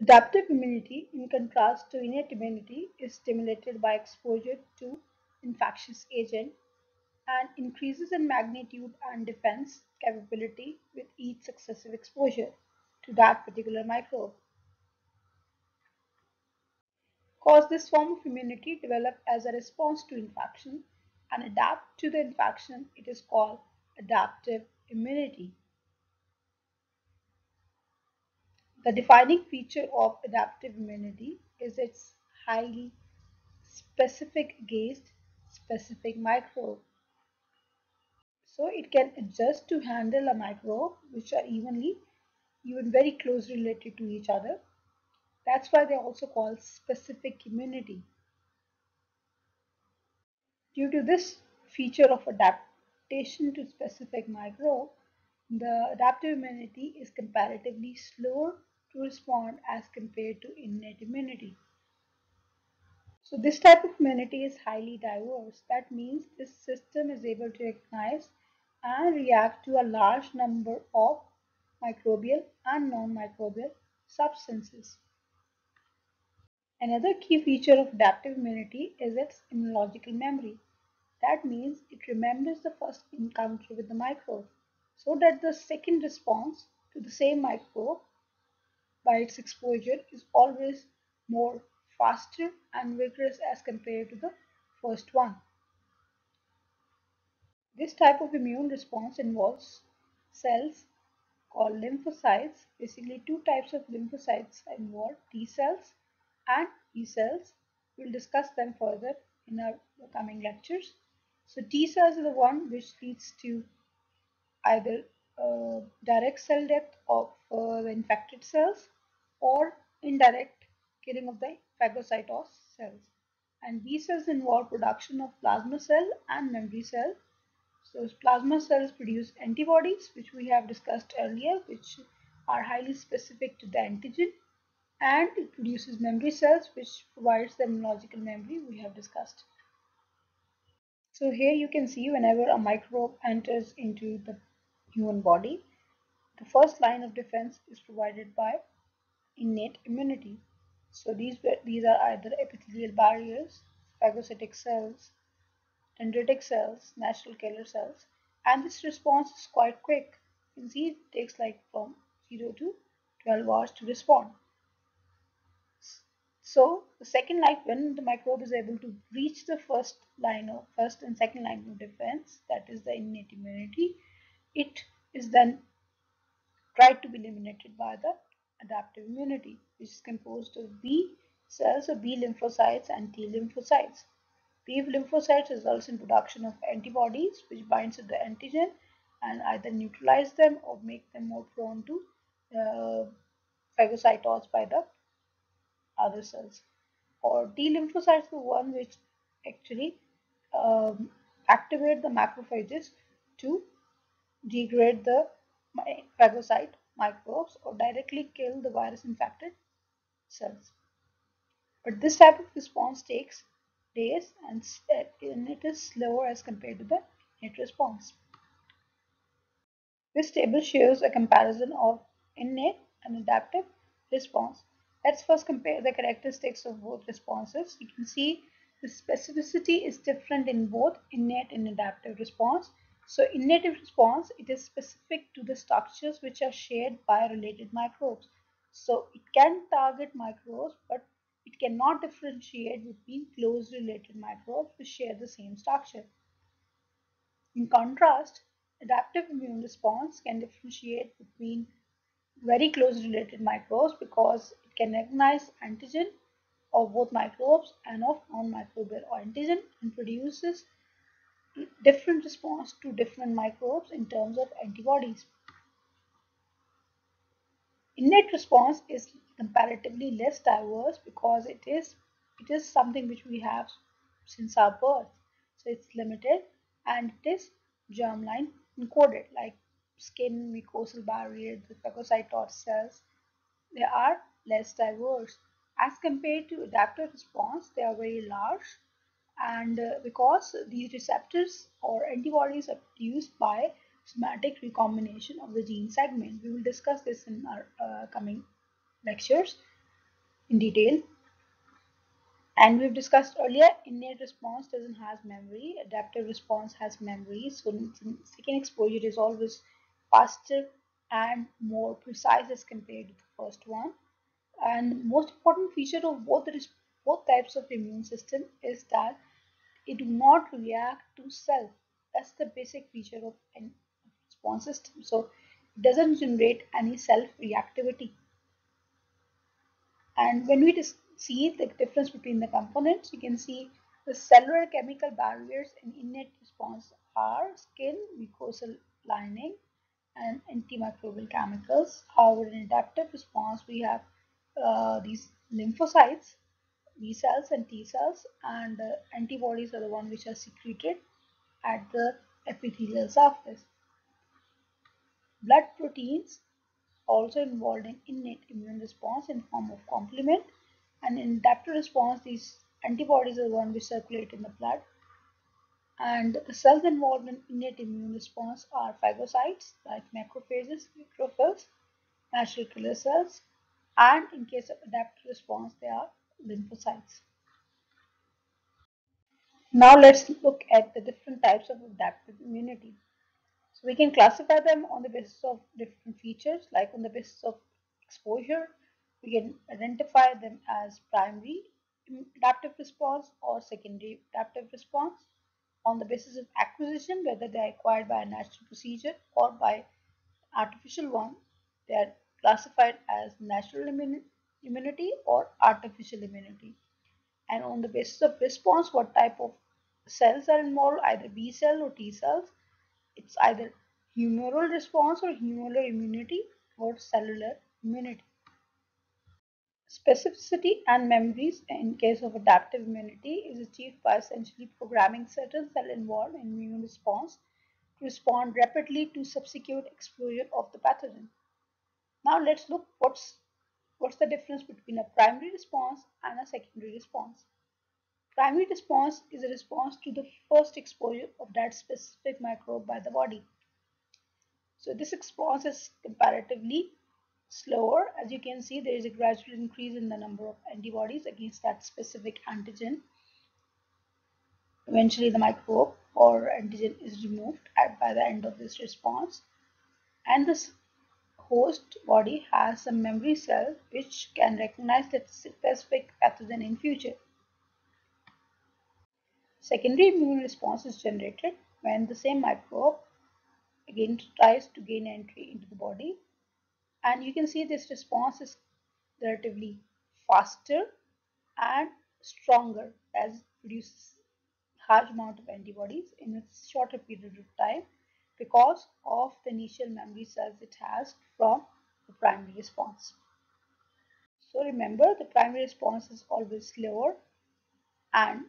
Adaptive immunity, in contrast to innate immunity, is stimulated by exposure to infectious agent and increases in magnitude and defense capability with each successive exposure to that particular microbe. Cause this form of immunity develop as a response to infection and adapt to the infection, it is called adaptive immunity. The defining feature of adaptive immunity is its highly specific against specific microbe. So it can adjust to handle a microbe which are even very closely related to each other. That's why they also call specific immunity. Due to this feature of adaptation to specific microbe, the adaptive immunity is comparatively slower to respond as compared to innate immunity. So this type of immunity is highly diverse. That means this system is able to recognize and react to a large number of microbial and non-microbial substances. Another key feature of adaptive immunity is its immunological memory. That means it remembers the first encounter with the microbe so that the second response to the same microbe by its exposure is always more faster and vigorous as compared to the first one. This type of immune response involves cells called lymphocytes. Basically, two types of lymphocytes are involved, T cells and B cells. We'll discuss them further in our coming lectures. So, T cells are the one which leads to either direct cell death of the infected cells or indirect killing of the phagocytosed cells. And B cells involve production of plasma cell and memory cell. So plasma cells produce antibodies, which we have discussed earlier, which are highly specific to the antigen, and it produces memory cells, which provides the immunological memory we have discussed. So here you can see whenever a microbe enters into the human body, the first line of defense is provided by innate immunity. So these are either epithelial barriers, phagocytic cells, dendritic cells, natural killer cells, and this response is quite quick. You can see it takes like from 0 to 12 hours to respond. So the second line, when the microbe is able to reach the first and second line of defense, that is the innate immunity, it is then tried to be eliminated by the adaptive immunity, which is composed of B cells or B lymphocytes and T lymphocytes. B lymphocytes results in production of antibodies which binds to the antigen and either neutralize them or make them more prone to uh, phagocytosis by the other cells. Or T lymphocytes are the one which actually um, activate the macrophages to degrade the phagocyte microbes or directly kill the virus infected cells. But this type of response takes days and it is slower as compared to the innate response. This table shows a comparison of innate and adaptive response. Let's first compare the characteristics of both responses. You can see the specificity is different in both innate and adaptive response. So innate response, it is specific to the structures which are shared by related microbes. So it can target microbes, but it cannot differentiate between close related microbes which share the same structure. In contrast, adaptive immune response can differentiate between very close related microbes because it can recognize antigen of both microbes and of non-microbial antigen and produces different response to different microbes in terms of antibodies. Innate response is comparatively less diverse because it is something which we have since our birth. So it's limited and it is germline encoded like skin, mucosal barrier, the phagocytoid cells. They are less diverse. As compared to adaptive response, they are very large and because these receptors or antibodies are produced by somatic recombination of the gene segment. We will discuss this in our coming lectures. in detail. And we've discussed earlier, innate response doesn't have memory, adaptive response has memory. So second exposure is always faster and more precise as compared to the first one. And most important feature of both types of immune system is that it do not react to self. That's the basic feature of an response system. So it doesn't generate any self reactivity. And when we see the difference between the components, you can see the cellular chemical barriers in innate response are skin, mucosal lining, and antimicrobial chemicals. However, in adaptive response, we have these lymphocytes, B cells and T cells, and antibodies are the ones which are secreted at the epithelial surface. Blood proteins also involved in innate immune response in form of complement, and in adaptive response these antibodies are the ones which circulate in the blood, and the cells involved in innate immune response are phagocytes like macrophages, neutrophils, natural killer cells, and in case of adaptive response they are lymphocytes. Now let's look at the different types of adaptive immunity. So we can classify them on the basis of different features, like on the basis of exposure. We can identify them as primary adaptive response or secondary adaptive response. On the basis of acquisition, whether they are acquired by a natural procedure or by artificial one, they are classified as natural immunity or artificial immunity. And on the basis of response, what type of cells are involved, either B cell or T cells, it's either humoral response or humoral immunity or cellular immunity. Specificity and memories in case of adaptive immunity is achieved by essentially programming certain cells involved in immune response to respond rapidly to subsequent exposure of the pathogen. Now let's look what's the difference between a primary response and a secondary response. Primary response is a response to the first exposure of that specific microbe by the body. So this response is comparatively slower. As you can see, there is a gradual increase in the number of antibodies against that specific antigen. Eventually, the microbe or antigen is removed by the end of this response, and this host body has some memory cell which can recognize that specific pathogen in future. Secondary immune response is generated when the same microbe again tries to gain entry into the body, and you can see this response is relatively faster and stronger as it produces large amount of antibodies in a shorter period of time because of the initial memory cells it has from the primary response. So remember, the primary response is always slower and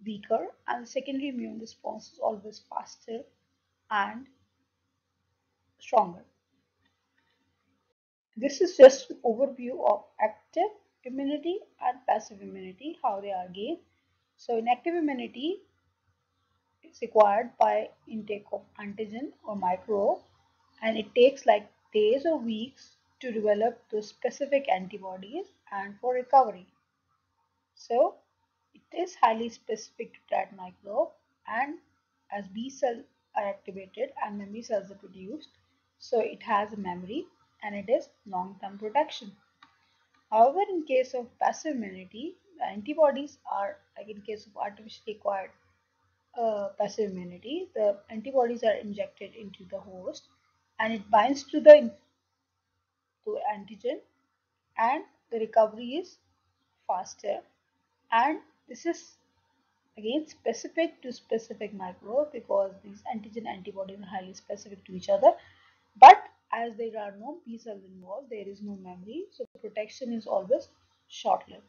weaker, and the secondary immune response is always faster and stronger. This is just an overview of active immunity and passive immunity, how they are gained. So in active immunity, it's acquired by intake of antigen or microbe, and it takes like days or weeks to develop those specific antibodies and for recovery. So it is highly specific to that microbe, and as B cells are activated and memory cells are produced, so it has a memory and it is long-term protection. However, in case of passive immunity, the antibodies are like in case of artificially acquired passive immunity, the antibodies are injected into the host and it binds to the antigen, and the recovery is faster, and this is again specific to specific microbe because these antigen antibodies are highly specific to each other. But as there are no B cells involved, there is no memory, so protection is always short-lived.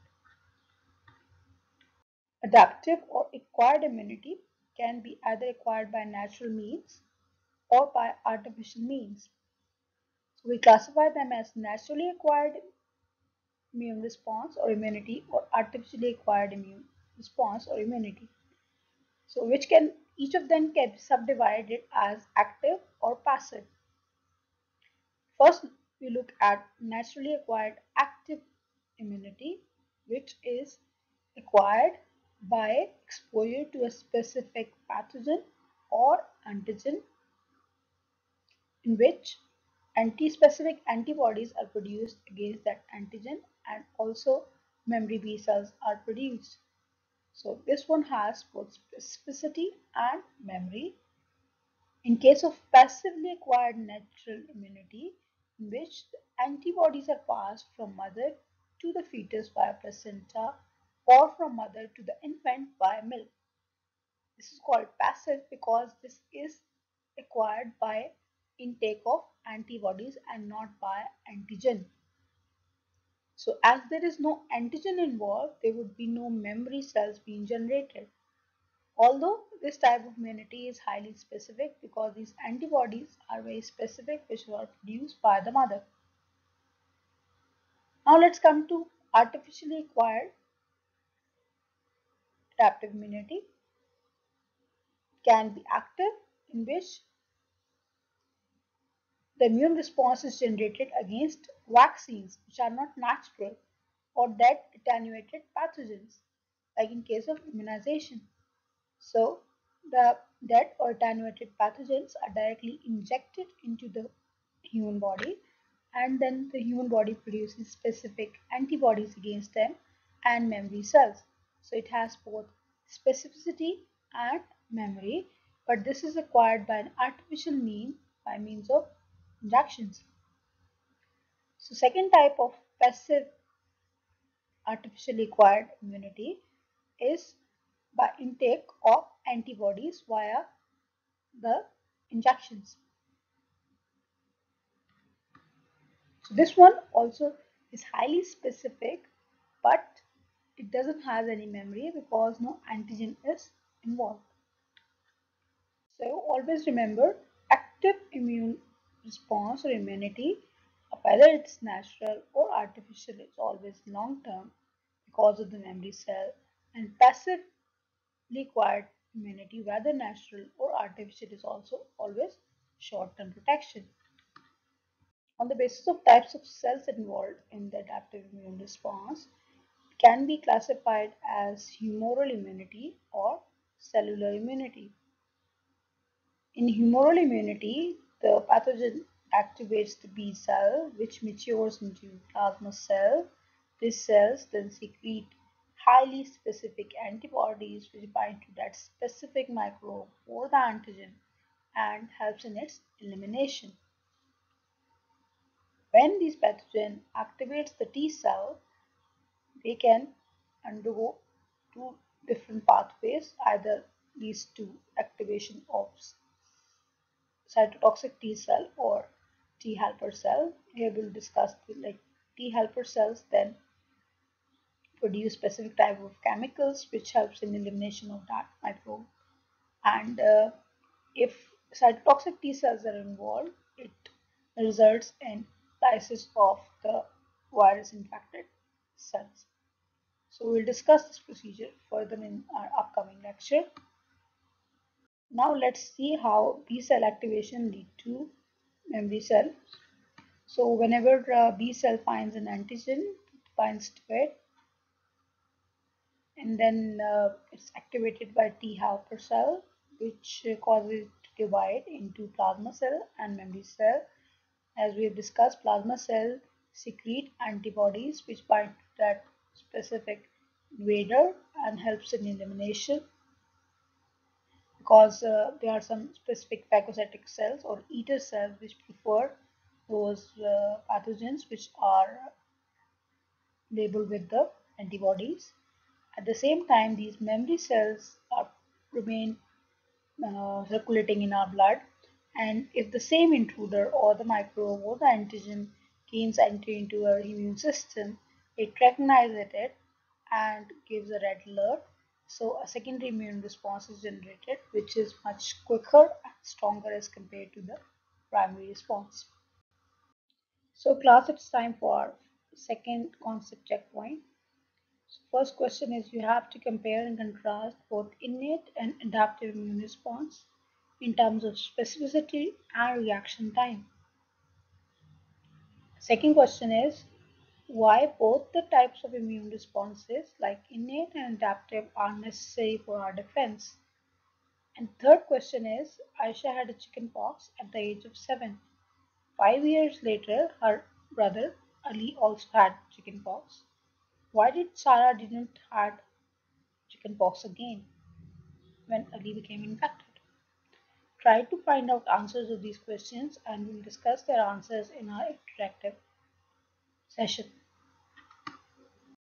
Adaptive or acquired immunity can be either acquired by natural means or by artificial means. So we classify them as naturally acquired immune response or immunity or artificially acquired immune response or immunity. So which can each of them can be subdivided as active or passive. First, we look at naturally acquired active immunity. which is acquired by exposure to a specific pathogen or antigen, in which anti-specific antibodies are produced against that antigen, and also memory B cells are produced. So this one has both specificity and memory. In case of passively acquired natural immunity, in which the antibodies are passed from mother to the fetus via placenta or from mother to the infant via milk. This is called passive because this is acquired by intake of antibodies and not by antigen. So as there is no antigen involved, there would be no memory cells being generated. Although this type of immunity is highly specific because these antibodies are very specific, which were produced by the mother. Now let's come to artificially acquired adaptive immunity. It can be active, in which the immune response is generated against vaccines which are not natural or dead attenuated pathogens, like in case of immunization. So the dead or attenuated pathogens are directly injected into the human body, and then the human body produces specific antibodies against them and memory cells. So it has both specificity and memory, but this is acquired by an artificial means by means of injections. So second type of passive artificially acquired immunity is by intake of antibodies via the injections. So this one also is highly specific, but it doesn't have any memory because no antigen is involved. So always remember, active immune response or immunity, whether it's natural or artificial, it's always long term because of the memory cell, and passively acquired immunity, whether natural or artificial, is also always short term protection. On the basis of types of cells involved in the adaptive immune response, it can be classified as humoral immunity or cellular immunity. In humoral immunity, the pathogen activates the B cell, which matures into plasma cell. These cells then secrete highly specific antibodies which bind to that specific microbe or the antigen and helps in its elimination. When this pathogen activates the T cell, they can undergo two different pathways, either leads to activation of cytotoxic T cell or T helper cell. Here we'll discuss like T helper cells then produce specific type of chemicals which helps in elimination of that microbe. And if cytotoxic T cells are involved, it results in lysis of the virus infected cells. So we'll discuss this procedure further in our upcoming lecture. Now let's see how B cell activation lead to memory cell. So whenever B cell finds an antigen, it binds to it, and then it's activated by T helper cell, which causes it to divide into plasma cell and memory cell. As we have discussed, plasma cell secrete antibodies which bind to that specific invader and helps in elimination, because there are some specific phagocytic cells or eater cells which prefer those pathogens which are labeled with the antibodies. At the same time, these memory cells remain circulating in our blood, and if the same intruder or the microbe or the antigen gains entry into our immune system, it recognizes it and gives a red alert. So a secondary immune response is generated, which is much quicker and stronger as compared to the primary response. So class, it's time for second concept checkpoint. So first question is, you have to compare and contrast both innate and adaptive immune response in terms of specificity and reaction time. Second question is, Why both the types of immune responses, like innate and adaptive, are necessary for our defense. And third question is, Aisha had a chicken pox at the age of 7. 5 years later, her brother Ali also had chicken pox. Why did Sarah didn't had chicken pox again when Ali became infected? Try to find out answers to these questions and we'll discuss their answers in our interactive session.